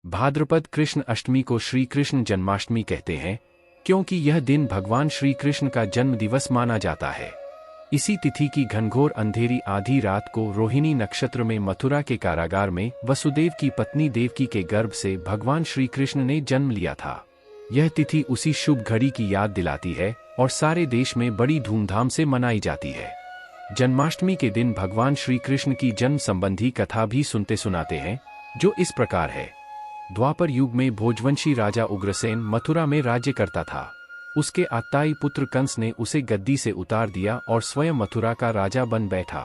भाद्रपद कृष्ण अष्टमी को श्री कृष्ण जन्माष्टमी कहते हैं, क्योंकि यह दिन भगवान श्री कृष्ण का जन्म दिवस माना जाता है। इसी तिथि की घनघोर अंधेरी आधी रात को रोहिणी नक्षत्र में मथुरा के कारागार में वसुदेव की पत्नी देवकी के गर्भ से भगवान श्री कृष्ण ने जन्म लिया था। यह तिथि उसी शुभ घड़ी की याद दिलाती है और सारे देश में बड़ी धूमधाम से मनाई जाती है। जन्माष्टमी के दिन भगवान श्री कृष्ण की जन्म संबंधी कथा भी सुनते सुनाते हैं, जो इस प्रकार है। द्वापर युग में भोजवंशी राजा उग्रसेन मथुरा में राज्य करता था। उसके आत्ताई पुत्र कंस ने उसे गद्दी से उतार दिया और स्वयं मथुरा का राजा बन बैठा।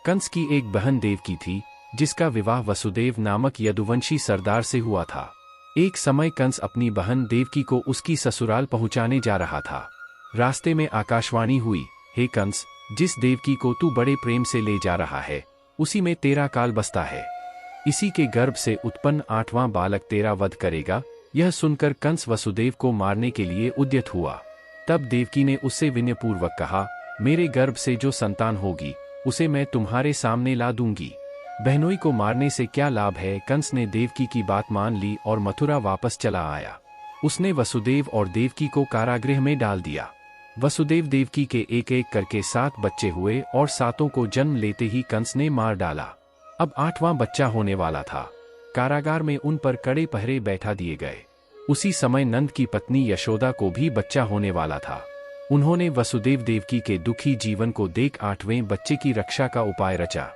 कंस की एक बहन देवकी थी, जिसका विवाह वसुदेव नामक यदुवंशी सरदार से हुआ था। एक समय कंस अपनी बहन देवकी को उसकी ससुराल पहुंचाने जा रहा था। रास्ते में आकाशवाणी हुई, हे कंस, जिस देवकी को तू बड़े प्रेम से ले जा रहा है, उसी में तेरा काल बसता है। इसी के गर्भ से उत्पन्न 8वां बालक तेरा वध करेगा। यह सुनकर कंस वसुदेव को मारने के लिए उद्यत हुआ। तब देवकी ने उससे विनयपूर्वक कहा, मेरे गर्भ से जो संतान होगी, उसे मैं तुम्हारे सामने ला दूंगी। बहनोई को मारने से क्या लाभ है। कंस ने देवकी की बात मान ली और मथुरा वापस चला आया। उसने वसुदेव और देवकी को कारागृह में डाल दिया। वसुदेव देवकी के एक एक करके 7 बच्चे हुए और 7 को जन्म लेते ही कंस ने मार डाला। अब 8वां बच्चा होने वाला था। कारागार में उन पर कड़े पहरे बैठा दिए गए। उसी समय नंद की पत्नी यशोदा को भी बच्चा होने वाला था। उन्होंने वसुदेव देवकी के दुखी जीवन को देख 8वें बच्चे की रक्षा का उपाय रचा।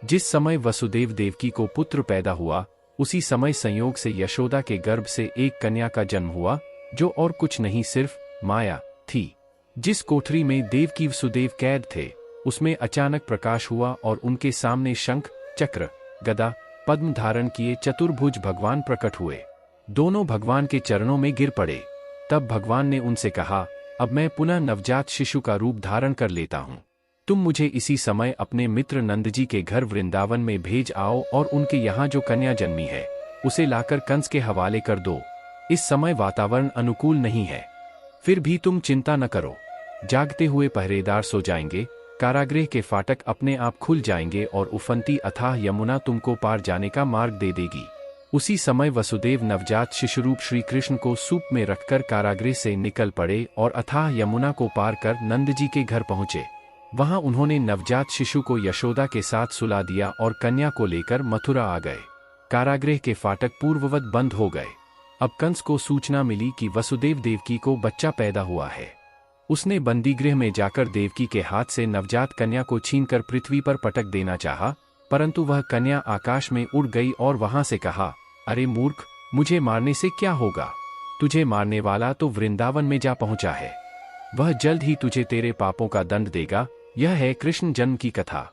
जिस समय वसुदेव देवकी को पुत्र पैदा हुआ, उसी समय संयोग से यशोदा के गर्भ से एक कन्या का जन्म हुआ, जो और कुछ नहीं सिर्फ माया थी। जिस कोठरी में देवकी वसुदेव कैद थे, उसमें अचानक प्रकाश हुआ और उनके सामने शंख, चक्र, गदा, पद्म धारण किए चतुर्भुज भगवान प्रकट हुए। दोनों भगवान के चरणों में गिर पड़े। तब भगवान ने उनसे कहा, अब मैं पुनः नवजात शिशु का रूप धारण कर लेता हूँ। तुम मुझे इसी समय अपने मित्र नंदजी के घर वृंदावन में भेज आओ और उनके यहाँ जो कन्या जन्मी है, उसे लाकर कंस के हवाले कर दो। इस समय वातावरण अनुकूल नहीं है, फिर भी तुम चिंता न करो। जागते हुए पहरेदार सो जाएंगे, कारागृह के फाटक अपने आप खुल जाएंगे और उफनती अथाह यमुना तुमको पार जाने का मार्ग दे देगी। उसी समय वसुदेव नवजात शिशुरूप श्री कृष्ण को सूप में रखकर कारागृह से निकल पड़े और अथाह यमुना को पार कर नंदजी के घर पहुंचे। वहां उन्होंने नवजात शिशु को यशोदा के साथ सुला दिया और कन्या को लेकर मथुरा आ गए। कारागृह के फाटक पूर्ववत बंद हो गए। अब कंस को सूचना मिली कि वसुदेव देवकी को बच्चा पैदा हुआ है। उसने बंदीगृह में जाकर देवकी के हाथ से नवजात कन्या को छीनकर पृथ्वी पर पटक देना चाहा, परंतु वह कन्या आकाश में उड़ गई और वहां से कहा, अरे मूर्ख, मुझे मारने से क्या होगा? तुझे मारने वाला तो वृंदावन में जा पहुंचा है। वह जल्द ही तुझे तेरे पापों का दंड देगा। यह है कृष्ण जन्म की कथा।